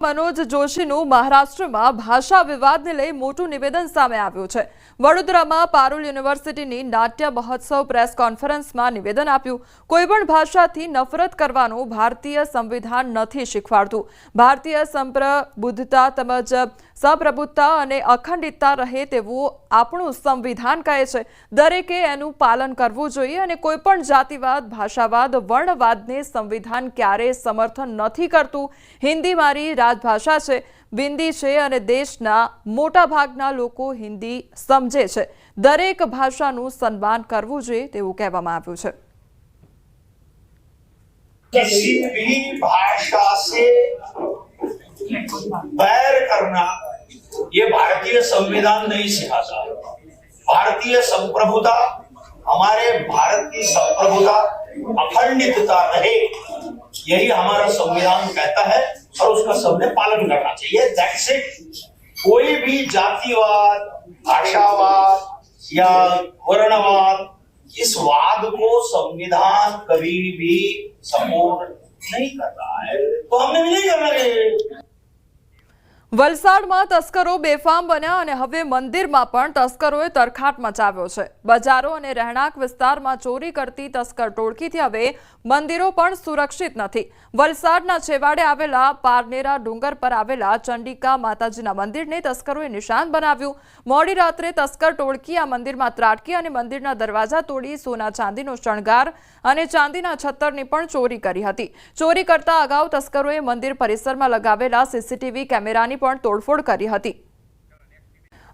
मनोज जोशीનું મહારાષ્ટ્રમાં ભાષા વિવાદને લઈ મોટું નિવેદન સામે આવ્યું છે। વડોદરામાં પારુલ યુનિવર્સિટીની નાટ્ય મહોત્સવ પ્રેસ કોન્ફરન્સમાં નિવેદન આપ્યું। કોઈપણ ભાષાથી નફરત કરવાનું ભારતીય સંવિધાન નથી શીખવાડતું। ભારતીય સંપ્રભુતા તેમજ સપ્રભુતા અને અખંડિતતા રહે તેવું આપણું સંવિધાન કહે છે। દરેકે એનું પાલન કરવું જોઈએ અને કોઈપણ જાતિવાદ, ભાષાવાદ, વર્ણવાદને સંવિધાન ક્યારેય સમર્થન નથી કરતું। હિન્દી મારી રાજભાષા છે, બિંદી છે અને દેશના મોટા ભાગના લોકો હિન્દી સમજે છે। દરેક ભાષાનું સન્માન કરવું જોઈએ તેવું કહેવામાં આવ્યું છે। किसी भी भाषा से बैर करना ये भारतीय संविधान नहीं सिखाता। भारतीय संप्रभुता, हमारे भारत की संप्रभुता, अखंडितता रहे, यही हमारा संविधान कहता है और उसका सबने पालन करना चाहिए। That's it. कोई भी जातिवाद, भाषावाद या वर्णवाद, इस वाद को संविधान कभी भी सपोर्ट नहीं कर रहा है, तो हमने भी नहीं करना चाहिए। વલસાડમાં તસ્કરો બેફામ બન્યા અને હવે મંદિરમાં પણ તસ્કરોએ તરખાટ મચાવ્યો છે। બજારો અને રહેણાંક વિસ્તારમાં ચોરી કરતી તસ્કર ટોળકીથી હવે મંદિરો પણ સુરક્ષિત નથી। વલસાડના છેવાડે આવેલા પારનેરા ડુંગર પર આવેલા ચંડિકા માતાજીના મંદિરને તસ્કરોએ નિશાન બનાવ્યું। મોડી રાત્રે તસ્કર ટોળકી આ મંદિરમાં ત્રાટકી અને મંદિરના દરવાજા તોડી સોના ચાંદીનો શણગાર અને ચાંદીના છત્તરની પણ ચોરી કરી હતી। ચોરી કરતા અગાઉ તસ્કરોએ મંદિર પરિસરમાં લગાવેલા સીસીટીવી કેમેરાની પણ તોડફોડ કરી હતી।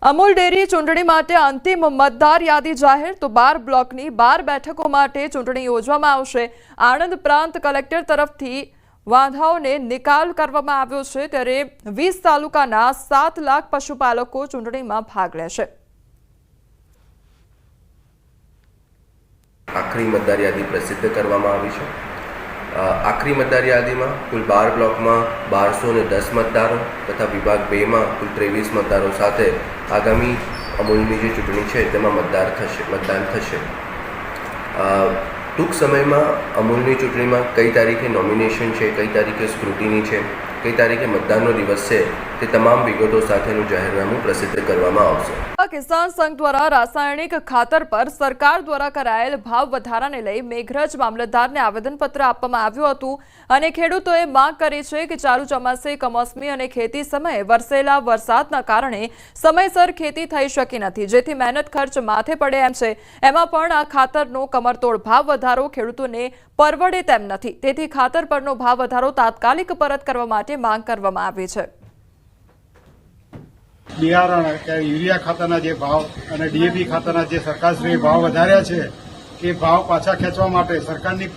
અમૂલ ડેરી ચૂંટણી માટે અંતિમ મતદાર યાદી જાહેર તો 12 બ્લોકની 12 બેઠકો માટે ચૂંટણી યોજવામાં આવશે। આણંદ પ્રાંત કલેક્ટર તરફથી વાંધાઓને નિકાલ કરવામાં આવ્યો છે, ત્યારે 20 તાલુકાના 7 લાખ પશુપાલકો ચૂંટણીમાં ભાગ લેશે। આખરી મતદાર યાદી પ્રસિદ્ધ કરવામાં આવી છે। આખરી મતદાર યાદીમાં કુલ 12 બ્લોકમાં 1210 મતદારો તથા વિભાગ 2 માં કુલ 23 મતદારો સાથે આગામી અમૂલની જે ચૂંટણી છે તેમાં મતદાન થશે। ટૂંક સમયમાં અમૂલની ચૂંટણીમાં કઈ તારીખે નોમિનેશન છે, કઈ તારીખે સ્ક્રુટિની છે, કઈ તારીખે મતદાનનો દિવસ છે તે તમામ વિગતો સાથેનું જાહેરનામું પ્રસિદ્ધ કરવામાં આવશે। કિસાન સંઘ દ્વારા રાસાયણિક ખાતર પર સરકાર દ્વારા કરાયેલ ભાવ વધારાને લઈ મેઘરજ મામલતદારને આવેદનપત્ર આપવામાં આવ્યું હતું અને ખેડૂતોએ માંગ કરી છે કે ચાલુ ચોમાસે કમોસમી અને ખેતી સમયે વરસેલા વરસાદના કારણે સમયસર ખેતી થઈ શકી નથી, જેથી મહેનત ખર્ચ માથે પડે એમ છે। એમાં પણ આ ખાતરનો કમરતોડ ભાવ વધારો ખેડૂતોને પરવડે તેમ નથી, તેથી ખાતર પરનો ભાવ વધારો તાત્કાલિક પરત કરવા માટે માંગ કરવામાં આવી છે। બિયારણ કે યુરિયા ખાતરના જે ભાવ અને ડીએપી ખાતરના જે સરકારશ્રીએ ભાવ વધાર્યા છે એ ભાવ પાછા ખેંચવા માટે સરકારની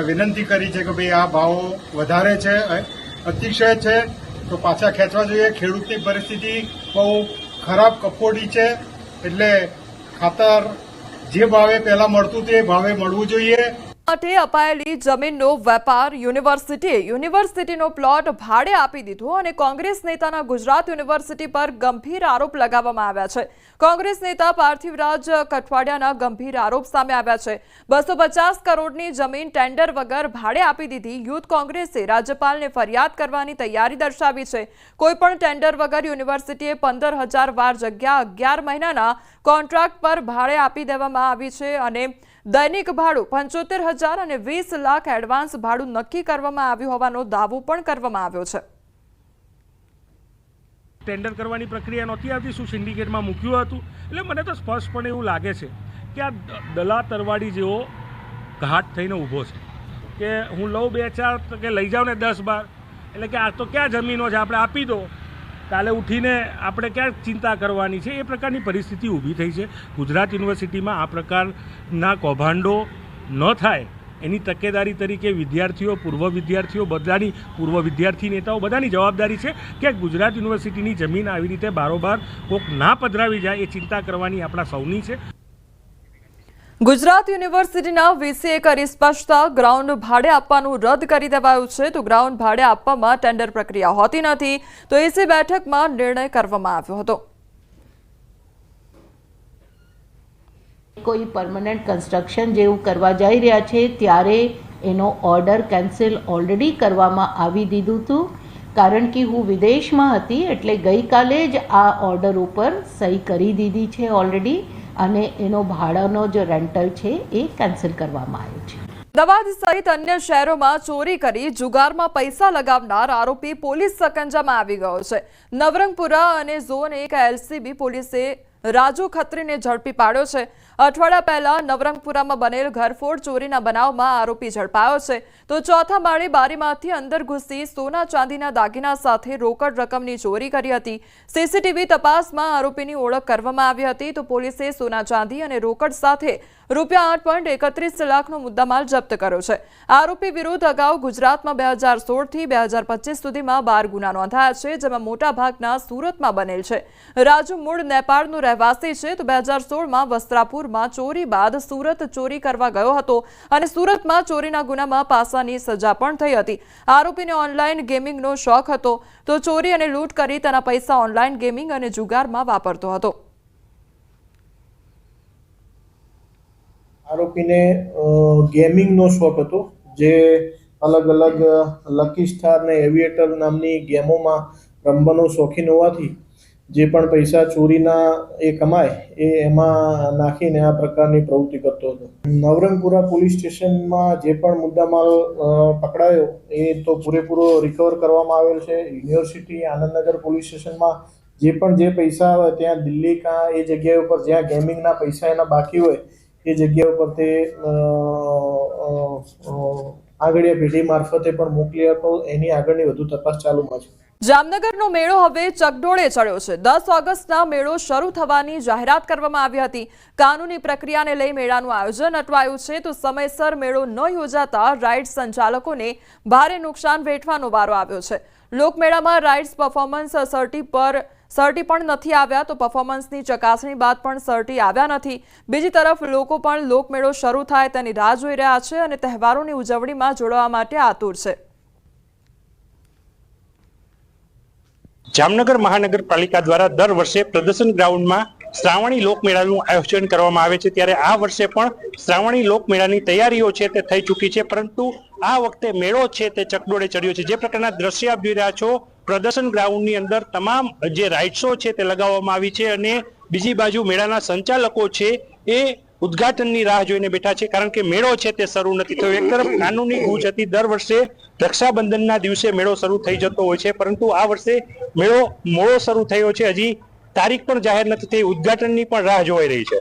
વિનંતી કરી છે કે ભાઈ આ ભાવ વધારે છે, અતિશય છે, તો પાછા ખેંચવા જોઈએ। ખેડૂતની પરિસ્થિતિ બહુ ખરાબ કફોડી છે, એટલે ખાતર જે ભાવે પહેલા મળતું તે ભાવે મળવું જોઈએ। માટે અપાયેલી જમીનનો વેપાર યુનિવર્સિટીનો પ્લોટ ભાડે આપી દીધો અને કોંગ્રેસ નેતાના ગુજરાત યુનિવર્સિટી પર ગંભીર આરોપ લગાવવામાં આવ્યા છે। કોંગ્રેસ નેતા પાર્થિવરાજ કઠવાડિયાના ગંભીર આરોપ સામે આવ્યા છે। 250 કરોડની જમીન ટેન્ડર વગર ભાડે આપી દીધી। યુથ કોંગ્રેસે રાજ્યપાલને ફરિયાદ કરવાની તૈયારી દર્શાવી છે। કોઈપણ ટેન્ડર વગર યુનિવર્સિટીએ 15,000 વાર જગ્યા 11 મહિનાના કોન્ટ્રાક્ટ પર ભાડે આપી દેવામાં આવી છે અને દૈનિક ભાડું 75,000 અને 20 લાખ એડવાન્સ ભાડું નક્કી કરવામાં આવ્યું હોવાનો દાવો પણ કરવામાં આવ્યો છે। ટેન્ડર કરવાની પ્રક્રિયા નહોતી આવતી, શું સિન્ડિકેટમાં મૂક્યું હતું? એટલે મને તો સ્પષ્ટપણે એવું લાગે છે કે આ દલા તરવાડી જેવો ઘાટ થઈને ઊભો છે કે હું લઉં 2-4 કે લઈ જાઉં ને 10-12, એટલે કે આ તો ક્યાં જમીનો છે, આપણે આપી દો, કાલે ઉઠીને આપણે ક્યાં ચિંતા કરવાની છે, એ પ્રકારની પરિસ્થિતિ ઊભી થઈ છે। ગુજરાત યુનિવર્સિટીમાં આ પ્રકારના કૌભાંડો ન થાય એની તકેદારી તરીકે વિદ્યાર્થીઓ, પૂર્વ વિદ્યાર્થીઓ, બધાની પૂર્વ વિદ્યાર્થી નેતાઓ બધાની જવાબદારી છે કે ગુજરાત યુનિવર્સિટીની જમીન આવી રીતે બારોબાર કોક ના પધરાવી જાય એ ચિંતા કરવાની આપણા સૌની છે। ગુજરાત યુનિવર્સિટીના વીસીએ કરી સ્પષ્ટતા, ગ્રાઉન્ડ ભાડે આપવાનું રદ કરી દેવાયું છે। તો ગ્રાઉન્ડ ભાડે આપવામાં ટેન્ડર પ્રક્રિયા હોતી નથી, તો એસી બેઠકમાં નિર્ણય કરવામાં આવ્યો હતો। કોઈ પરમનન્ટ કન્સ્ટ્રક્શન જેવું કરવા જઈ રહ્યા છે ત્યારે એનો ઓર્ડર કેન્સલ ઓલરેડી કરવામાં આવી દીધું હતું કારણ કે હું વિદેશમાં હતી એટલે ગઈકાલે જ આ ઓર્ડર ઉપર સહી કરી દીધી છે ઓલરેડી, અને એનો ભાડાનો જે રેન્ટલ છે એ કેન્સલ કરવામાં આવ્યો છે. અમદાવાદ સહિત અન્ય શહેરોમાં ચોરી કરી જુગારમાં પૈસા લગાવનાર આરોપી પોલીસ સકંજામાં આવી ગયો છે. નવરંગપુરા અને ઝોન 1 એલસીબી પોલીસે રાજુ ખત્રીને ઝડપી પાડ્યો છે. અઠવાડિયા પહેલા નવરંગપુરામાં બનેલ ઘરફોડ ચોરીના બનાવમાં આરોપી ઝડપાયો છે. તો ચોથા માળે બારીમાંથી અંદર ઘૂસી સોના ચાંદીના દાગીના સાથે રોકડ રકમની ચોરી કરી હતી. સીસીટીવી તપાસમાં આરોપીની ઓળખ કરવામાં આવી હતી. તો પોલીસે સોના ચાંદી અને રોકડ સાથે ₹8.31 લાખનો મુદ્દામાલ જપ્ત કર્યો છે. આરોપી વિરુદ્ધ અગાઉ ગુજરાતમાં 2016 થી 2025 સુધીમાં 12 ગુના નોંધાયા છે, જેમાં મોટા ભાગના સુરતમાં બનેલ છે. રાજુ મૂળ નેપાળનો રહેવાસી છે. તો 2016માં વસ્ત્રાપુરમાં ચોરી બાદ સુરત ચોરી કરવા ગયો હતો અને સુરતમાં ચોરીના ગુનામાં પાસાની સજા પણ થઈ હતી. આરોપીને ઓનલાઈન ગેમિંગનો શોખ હતો, તો ચોરી અને લૂંટ કરી તેના પૈસા ઓનલાઈન ગેમિંગ અને જુગારમાં વાપરતો હતો. આરોપીને ગેમિંગનો શોખ હતો, જે અલગ અલગ લકી સ્ટાર ને એવિએટર નામની ગેમોમાં રમવાનો શોખીન હોવાથી જે પણ પૈસા ચોરીના એ કમાય એ એમાં નાખીને આ પ્રકારની પ્રવૃત્તિ કરતો હતો. નવરંગપુરા પોલીસ સ્ટેશનમાં જે પણ મુદ્દામાલ પકડાયો એ તો પૂરેપૂરો રિકવર કરવામાં આવેલ છે. યુનિવર્સિટી આનંદનગર પોલીસ સ્ટેશનમાં જે પૈસા આવે ત્યાં દિલ્હી એ જગ્યા ઉપર જ્યાં ગેમિંગના પૈસા એના બાકી હોય એ જગ્યા ઉપર તે આગળની પેઢી મારફતે પણ મોકલી હતો. એની આગળની વધુ તપાસ ચાલુમાં છે. જામનગરનો મેળો હવે ચકડોળે ચડ્યો છે. 10 ઓગસ્ટના મેળો શરૂ થવાની જાહેરાત કરવામાં આવી હતી. કાનૂની પ્રક્રિયાને લઈ મેળાનું આયોજન અટવાયું છે. તો સમયસર મેળો ન યોજાતા રાઇડ સંચાલકોને ભારે નુકસાન વેઠવાનો વારો આવ્યો છે. લોકમેળામાં રાઇડ્સ પરફોર્મન્સ સર્ટી પણ નથી આવ્યા. તો પરફોર્મન્સની ચકાસણી બાદ પણ સર્ટી આવ્યા નથી. બીજી તરફ લોકો પણ લોકમેળો શરૂ થાય તેની રાહ જોઈ રહ્યા છે અને તહેવારોની ઉજવણીમાં જોડાવા માટે આતુર છે. જામનગર મહાનગરપાલિકા દ્વારા દર વર્ષે પ્રદર્શન ગ્રાઉન્ડમાં શ્રાવણી લોકમેળાનું આયોજન કરવામાં આવે છે. ત્યારે આ વર્ષે પણ શ્રાવણી લોકમેળાની તૈયારીઓ છે તે થઈ ચૂકી છે, પરંતુ આ વખતે મેળો છે તે ચકડોળે ચડ્યો છે. જે પ્રકારના દ્રશ્ય આપ જોઈ રહ્યા છો, પ્રદર્શન ગ્રાઉન્ડની અંદર તમામ જે રાઇડ્સો છે તે લગાવવામાં આવી છે અને બીજી બાજુ મેળાના સંચાલકો છે એ ઉદ્ઘાટનની રાહ જોઈને બેઠા છે, કારણ કે મેળો છે તે શરૂ નથી થયો. એક તરફ કાનૂની ગૂંચ હતી, દર વર્ષે રક્ષાબંધનના દિવસે મેળો શરૂ થઈ જતો હોય છે, પરંતુ આ વર્ષે મેળો મોડો શરૂ થયો છે. હજી તારીખ પણ જાહેર નથી થઈ, ઉદ્ઘાટનની પણ રાહ જોવાઈ રહી છે.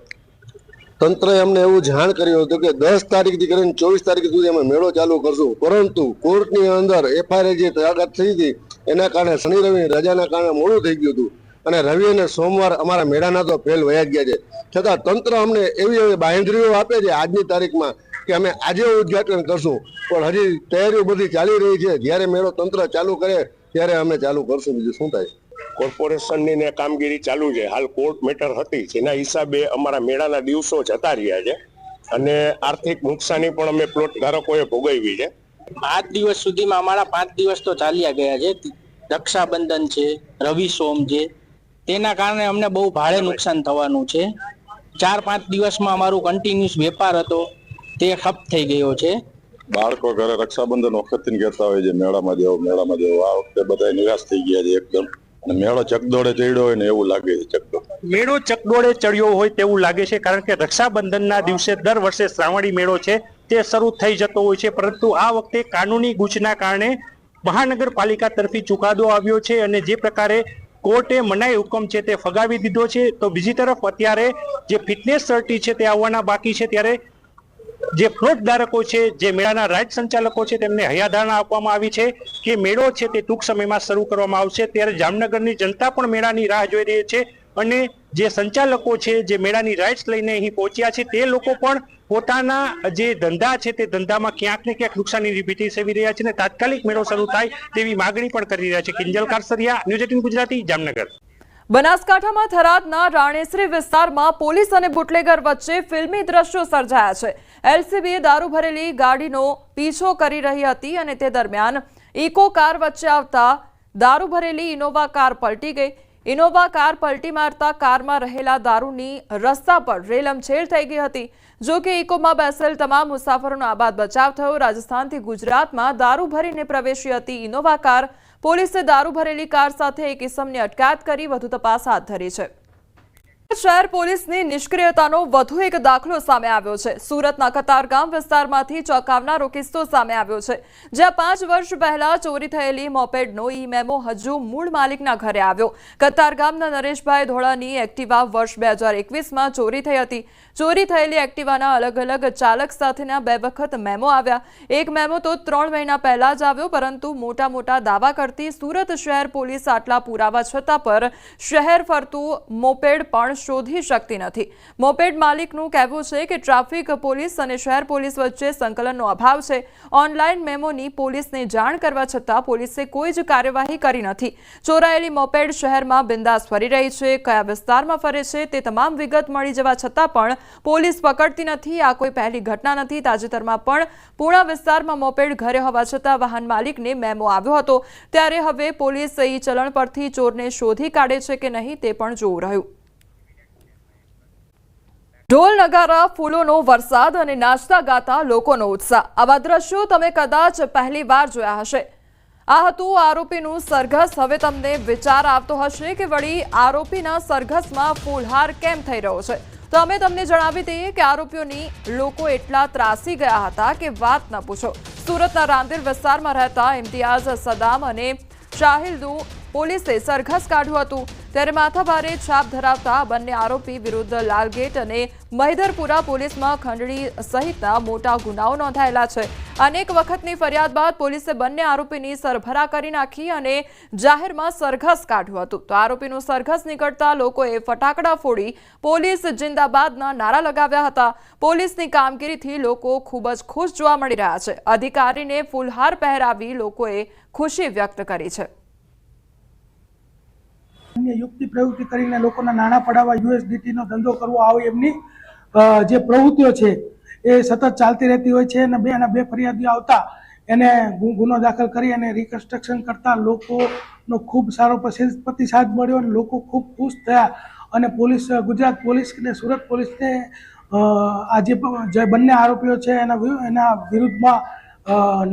તંત્રએ અમને એવું જાણ કર્યું હતું કે 10 તારીખથી કરીને 24 તારીખ સુધી અમે મેળો ચાલુ કરશું, પરંતુ કોર્ટની અંદર એફઆઈઆર જે તૈયાર થઈ હતી એના કારણે શનિ રવિની રજાના કારણે મોડું થઈ ગયું હતું અને રવિ અને સોમવાર અમારા મેળાના તો ફેલ વયા ગયા છે. છતાં તંત્ર અમને એવી બાંહેધરીઓ આપે છે આજની તારીખમાં કે અમે આજે ઉદ્ઘાટન કરશું, પણ હજી તૈયારીઓ બધી ચાલી રહી છે. જ્યારે મેળો તંત્ર ચાલુ કરે ત્યારે અમે ચાલુ કરશું. બીજું શું થાય? કોર્પોરેશનની ને કામગીરી ચાલુ છે. હાલ કોર્ટ મેટર હતી, જેના હિસાબે અમારા મેળાના દિવસો જતા રહ્યા છે અને આર્થિક નુકસાની પણ અમે પ્લોટ ધારકોએ ભોગવી છે. 5 દિવસ સુધીમાં અમારા 5 દિવસ તો ચાલ્યા ગયા છે. રક્ષાબંધન છે, રવિ સોમ છે, તેના કારણે અમને બહુ ભારે નુકસાન થવાનું છે. 4-5 દિવસમાં અમારું કન્ટિન્યુઅસ વેપાર હતો તે ઠપ થઈ ગયો છે. બાળકો ઘરે રક્ષાબંધન વખતથી કહેતા હોય છે મેળામાં જાઓ. આ વખતે બધા નિરાશ થઈ ગયા છે એકદમ, અને મેળો ચકડોળે ચડ્યો હોય ને એવું લાગે છે. મેળો ચકડોળે ચડ્યો હોય તેવું લાગે છે, કારણ કે રક્ષાબંધનના દિવસે દર વર્ષે શ્રાવણી મેળો છે તે શરૂ થઈ જતો હોય છે, પરંતુ આ વખતે કાનૂની ગૂંચના કારણે મહાનગરપાલિકા તરફી ચુકાદો આવ્યો છે અને જે પ્રકારે કોર્ટે મનાઈ હુકમ છે તે ફગાવી દીધો છે. તો બીજી તરફ અત્યારે જે ફિટનેસ સર્ટી છે તે આવવાના બાકી છે, ત્યારે જે પ્લોટ ધારકો છે, જે મેળાના રાઇડ સંચાલકો છે, તેમને હૈયાધારણા આપવામાં આવી છે કે મેળો છે તે ટૂંક સમયમાં શરૂ કરવામાં આવશે. ત્યારે જામનગરની જનતા પણ મેળાની રાહ જોઈ રહી છે અને જે સંચાલકો છે, જે મેળાની રાઇડ્સ લઈને અહીં પહોંચ્યા છે, તે લોકો પણ પોતાના જે ધંધા છે તે ધંધામાં ક્યાંક ને ક્યાંક નુકસાનીની ભીતિ સેવી રહ્યા છે અને તાત્કાલિક મેળો શરૂ થાય તેવી માગણી પણ કરી રહ્યા છે. કિંજલ કારસરિયા, ન્યૂઝ 18 ગુજરાતી, જામનગર. બનાસકાંઠામાં થરાદના રાણેશ્રી વિસ્તારમાં પોલીસ અને બુટલેગર વચ્ચે ફિલ્મી દ્રશ્યો સર્જાયા છે. એલસીબીએ દારૂ ભરેલી ગાડીનો પીછો કરી રહી હતી અને તે દરમિયાન ઇકો કાર વચ્ચે આવતા દારૂ ભરેલી ઇનોવા કાર પલટી ગઈ. ઇનોવા કાર પલટી મારતા કારમાં રહેલા દારૂની રસ્તા પર રેલમછેડ થઈ ગઈ હતી. જો કે ઇકોમાં બેસેલ તમામ મુસાફરોનો આબાદ બચાવ થયો. રાજસ્થાનથી ગુજરાતમાં દારૂ ભરીને પ્રવેશી હતી ઇનોવા કાર પોલીસે દારૂ ભરેલી કાર સાથે એક ઇસમની અટકાયત કરી વધુ તપાસ હાથ ધરી છે। શહેર પોલીસની નિષ્ક્રિયતાનો વધુ એક દાખલો સામે આવ્યો છે। સુરતના કતારગામ વિસ્તારમાંથી ચોંકાવનારો કિસ્સો સામે આવ્યો છે, જ્યાં 5 વર્ષ પહેલા ચોરી થયેલી મોપેડનો ઈ-મેમો હજુ મૂળ માલિકના ઘરે આવ્યો। કતારગામના નરેશભાઈ ધોળાની એક્ટિવા વર્ષ 2021માં ચોરી થઈ હતી। ચોરી થયેલી એક્ટિવાના અલગ અલગ ચાલક સાથેના 2 વખત મેમો આવ્યા। એક મેમો તો 3 મહિના પહેલા જ આવ્યો, પરંતુ મોટા દાવા કરતી સુરત શહેર પોલીસ આટલા પુરાવા છતાં પર શહેર ફરતું મોપેડ પણ શોધી શકતી નથી। મોપેડ માલિકનું કહેવું છે કે ટ્રાફિક પોલીસ અને શહેર પોલીસ વચ્ચે સંકલનનો અભાવ છે। ઓનલાઈન મેમોની પોલીસને જાણ કરવા છતાં પોલીસે કોઈ જ કાર્યવાહી કરી નથી। ચોરાયેલી મોપેડ શહેરમાં બિંદાસ ફરી રહી છે, કયા વિસ્તારમાં ફરે છે તે તમામ વિગત મળી જવા છતાં પણ પોલીસ પકડતી નથી। આ કોઈ પહેલી ઘટના નથી। તાજેતરમાં પણ પૂણા વિસ્તારમાં મોપેડ ઘરે હોવા છતાં વાહન માલિકને મેમો આવ્યો હતો, ત્યારે હવે પોલીસ ઈ ચલણ પરથી ચોરને શોધી કાઢે છે કે નહીં તે પણ જોવું રહ્યું। ઢોલ નગારા, ફૂલોનો વરસાદ અને નાચતા ગાતા લોકોનો ઉત્સાહ, આવા દ્રશ્યો તમે કદાચ પહેલી વાર જોયા હશે। આ હતું આરોપીનું સરઘસ। હવે તમને વિચાર આવતો હશે કે વળી આરોપીના સરઘસમાં ફૂલહાર કેમ થઈ રહ્યો છે? તો અમે તમને જણાવી દઈએ કે આરોપીઓની લોકો એટલા ત્રાસી ગયા હતા કે વાત ન પૂછો। સુરતના રાંદેર વિસ્તારમાં રહેતા ઇમ્તિયાઝ સદામ અને શાહિલનું પોલીસે સરઘસ કાઢ્યું હતું, ત્યારે માથાભારે છાપ ધરાવતા બંને આરોપી વિરુદ્ધ લાલગેટ અને મહિધરપુરા પોલીસમાં ખંડણી સહિતના મોટા ગુનાઓ નોંધાયેલા છે। અનેક વખતની ફરિયાદ બાદ પોલીસે બંને આરોપીની સરભરા કરી નાખી અને જાહેરમાં સરઘસ કાઢ્યું હતું। તો આરોપીનું સરઘસ નીકળતા લોકોએ ફટાકડા ફોડી પોલીસ જિંદાબાદના નારા લગાવ્યા હતા। પોલીસની કામગીરીથી લોકો ખૂબ જ ખુશ જોવા મળી રહ્યા છે। અધિકારીને ફૂલહાર પહેરાવી લોકોએ ખુશી વ્યક્ત કરી છે। યુક્તિ પ્રવૃત્તિ કરીને લોકોના નાણાં પડાવવા, યુએસડીટીનો ધંધો કરવો, આવી એમની જે પ્રવૃત્તિઓ છે એ સતત ચાલતી રહેતી હોય છે। અને બે ફરિયાદીઓ આવતા એને ગુનો દાખલ કરી અને રિકન્સ્ટ્રક્શન કરતા લોકોનો ખૂબ સારો પ્રતિસાદ મળ્યો અને લોકો ખૂબ ખુશ થયા। અને પોલીસ, ગુજરાત પોલીસ અને સુરત પોલીસને આજે જે બંને આરોપીઓ છે એના વિરુદ્ધમાં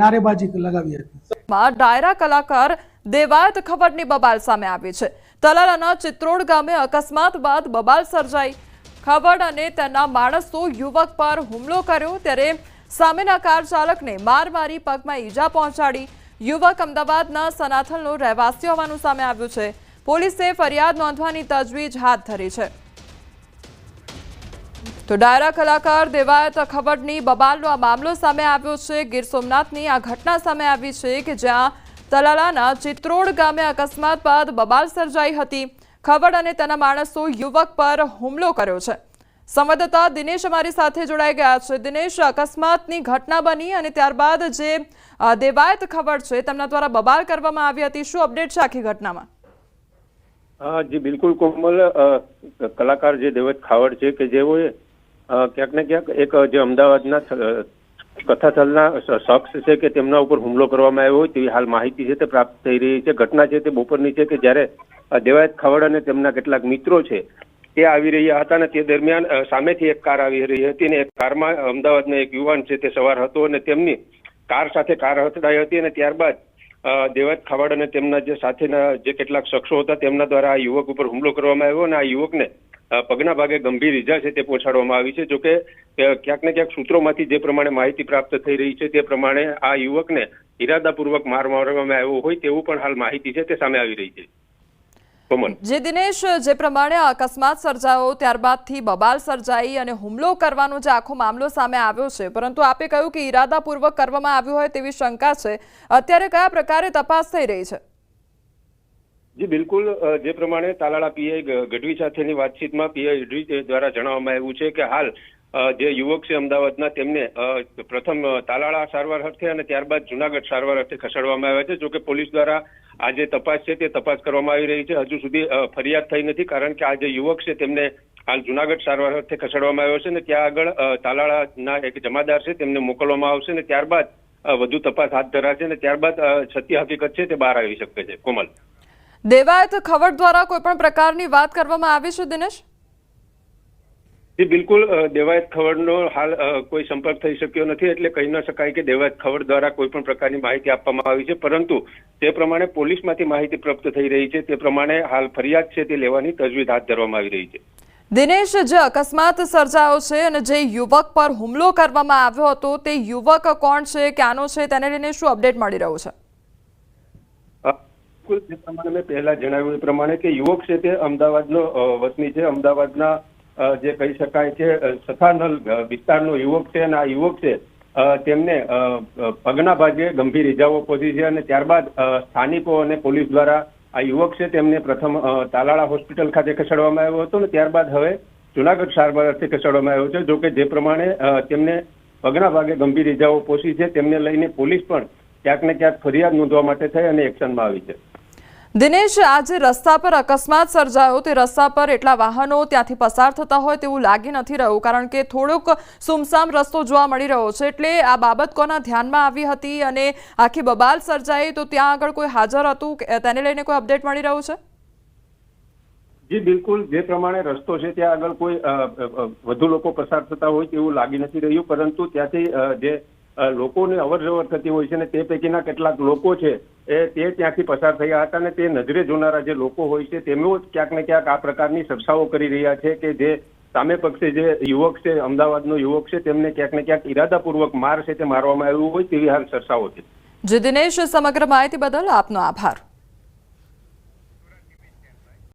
નારેબાજી લગાવી હતી। ડાયરા કલાકાર દેવાયત ખબરની બબાલ સામે આવી છે। તલાલાના ચિત્રોડ ગામે અકસ્માત બાદ બબાલ સર્જાઈ। ખવડ અને તેના માણસો યુવક પર હુમલો કર્યો, ત્યારે સામેના કાર ચાલકને માર મારી પગમાં ઈજા પહોંચાડી। યુવક અમદાવાદના સનાથલનો રહેવાસી હોવાનું સામે આવ્યું છે। પોલીસે ફરિયાદ નોંધવાની તજવીજ હાથ ધરી છે। તો ડાયરા કલાકાર દેવાયત ખવડની બબાલનો આ મામલો સામે આવ્યો છે। ગીર સોમનાથની આ ઘટના સામે આવી છે કે જ્યાં તલાલાના ચિત્રોડ ગામે અકસ્માત બાદ બબાલ સર્જાઈ હતી। ખવડ અને તેના માણસો યુવક પર હુમલો કર્યો છે। સંવાદદાતા દિનેશ અમારી સાથે જોડાઈ ગયા છે। દિનેશ, અકસ્માતની ઘટના બની અને ત્યારબાદ જે દેવાયત ખવડ છે તેમના દ્વારા બબાલ કરવામાં આવી હતી, શું અપડેટ છે આખી ઘટનામાં? જી બિલકુલ કોમલ, કલાકાર જે દેવાયત ખાવડ છે કે જેઓએ ક્યાંક ને ક્યાંક એક જે અમદાવાદના કથાથલના શખ્સ છે કે તેમના ઉપર હુમલો કરવામાં આવ્યો હોય તેવી હાલ માહિતી છે તે પ્રાપ્ત થઈ રહી છે। ઘટના છે તે બપોરની છે કે જ્યારે દેવાયત ખાવડ અને તેમના કેટલાક મિત્રો છે તે આવી રહ્યા હતા અને તે દરમિયાન સામેથી એક કાર આવી રહી હતી અને એક કારમાં અમદાવાદનો એક યુવાન છે તે સવાર હતો અને તેમની કાર સાથે કાર અથડાઈ હતી અને ત્યારબાદ દેવાયત ખાવડ અને તેમના જે સાથેના જે કેટલાક શખ્સો હતા તેમના દ્વારા આ યુવક ઉપર હુમલો કરવામાં આવ્યો અને આ યુવકને પગના ભાગે ગંભીર ઈજા છે તે પહોંચાડવામાં આવી છે। જોકે ક્યાંક ને ક્યાંક સૂત્રોમાંથી જે પ્રમાણે માહિતી પ્રાપ્ત થઈ રહી છે તે પ્રમાણે આ યુવકને ઇરાદાપૂર્વક માર મારવામાં આવ્યો હોય તેવું પણ હાલ માહિતી છે તે સામે આવી રહી છે। જે દિનેશ, જે પ્રમાણે અકસ્માત સર્જાયો ત્યારબાદથી બબાલ સર્જાઈ અને હુમલો કરવાનો જે આખો મામલો સામે આવ્યો છે, પરંતુ આપે કહ્યું કે ઇરાદાપૂર્વક કરવામાં આવ્યું હોય તેવી શંકા છે। અત્યારે કયા પ્રકારે તપાસ થઈ રહી છે? જી બિલકુલ, જે પ્રમાણે તાલાળા પીઆઈ ગઢવી સાથેની વાતચીતમાં પીઆઈ ગઢવી દ્વારા જણાવવામાં આવ્યું છે કે હાલ જે યુવક છે અમદાવાદના તેમને પ્રથમ તાલાળા સારવાર અર્થે અને ત્યારબાદ જુનાગઢ સારવાર અર્થે ખસેડવામાં આવ્યા છે। જોકે પોલીસ દ્વારા આ જે તપાસ છે તે તપાસ કરવામાં આવી રહી છે। હજુ સુધી ફરિયાદ થઈ નથી, કારણ કે આ જે યુવક છે તેમને હાલ જુનાગઢ સારવાર અર્થે ખસેડવામાં આવ્યો છે અને ત્યાં આગળ તાલાળાના એક જમાદાર છે તેમને મોકલવામાં આવશે અને ત્યારબાદ વધુ તપાસ હાથ ધરાશે અને ત્યારબાદ સત્ય હકીકત છે તે બહાર આવી શકે છે। કોમલ, દેવાયત ખવડ દ્વારા કોઈ પણ પ્રકારની વાત કરવામાં આવી છે દિનેશ? જી બિલકુલ, દેવાયત ખવડનો હાલ કોઈ સંપર્ક થઈ શક્યો નથી, એટલે કહી ન શકાય કે દેવાયત ખવડ દ્વારા કોઈ પણ પ્રકારની માહિતી આપવામાં આવી છે, પરંતુ તે પ્રમાણે પોલીસમાંથી માહિતી પ્રાપ્ત થઈ રહી છે તે પ્રમાણે હાલ ફરિયાદ છે તે લેવાની તજવીજ હાથ ધરવામાં આવી રહી છે. દિનેશ, જે અકસ્માત સર્જાયો છે અને જે યુવક પર હુમલો કરવામાં આવ્યો હતો તે યુવક કોણ છે, ક્યાંનો છે, તેને લઈને શું અપડેટ મળી રહ્યું છે? જે પ્રમાણે મેં પહેલા જણાવ્યું એ પ્રમાણે કે યુવક છે તે અમદાવાદનો વતની છે. અમદાવાદના જે કહી શકાય કે સથાનલ વિસ્તારનો યુવક છે અને આ યુવક છે તેમને પગના ભાગે ગંભીર ઇજાઓ પહોંચી છે અને ત્યારબાદ સ્થાનિકો અને પોલીસ દ્વારા આ યુવક છે તેમને પ્રથમ તાલાળા હોસ્પિટલ ખાતે ખસેડવામાં આવ્યો હતો અને ત્યારબાદ હવે જુનાગઢ સારવાર અર્થે ખસેડવામાં આવ્યો છે. જોકે જે પ્રમાણે તેમને પગના ભાગે ગંભીર ઇજાઓ પહોંચી છે તેમને લઈને પોલીસ પણ ક્યાંક ને ક્યાંક ફરિયાદ નોંધવા માટે થઈ અને એક્શનમાં આવી છે. દિનેશ, આજે રસ્તા પર અકસ્માત સર્જાયો તે રસ્તા પર એટલા વાહનો ત્યાંથી પસાર થતા હોય તેવું લાગી નથી રહ્યું, કારણ કે થોડોક સુમસામ રસ્તો જોવા મળી રહ્યો છે, એટલે આ બાબત કોના ધ્યાનમાં આવી હતી અને આખી બબાલ સર્જાઈ તો ત્યાં આગળ કોઈ હાજર હતું, તેને લઈને કોઈ અપડેટ મળી રહ્યું છે? જી બિલકુલ, જે પ્રમાણે રસ્તો છે ત્યાં આગળ કોઈ વધુ લોકો પસાર થતા હોય તેવું લાગી નથી રહ્યું, પરંતુ ત્યાંથી જે લોકોની અવર જવર થતી હોય છે ને તે પૈકીના કેટલાક લોકો છે તે ત્યાંથી પસાર થયા હતા અને તે નજરે જોનારા જે લોકો હોય છે તેમનો ક્યાંક ને ક્યાંક આ પ્રકારની ચર્ચાઓ કરી રહ્યા છે કે જે સામે પક્ષે જે યુવક છે, અમદાવાદનો યુવક છે, તેમને ક્યાંક ને ક્યાંક ઇરાદાપૂર્વક માર છે તે મારવામાં આવ્યું હોય તેવી હાલ ચર્ચાઓ છે. જે દિનેશ, સમગ્ર માહિતી બદલ આપનો આભાર.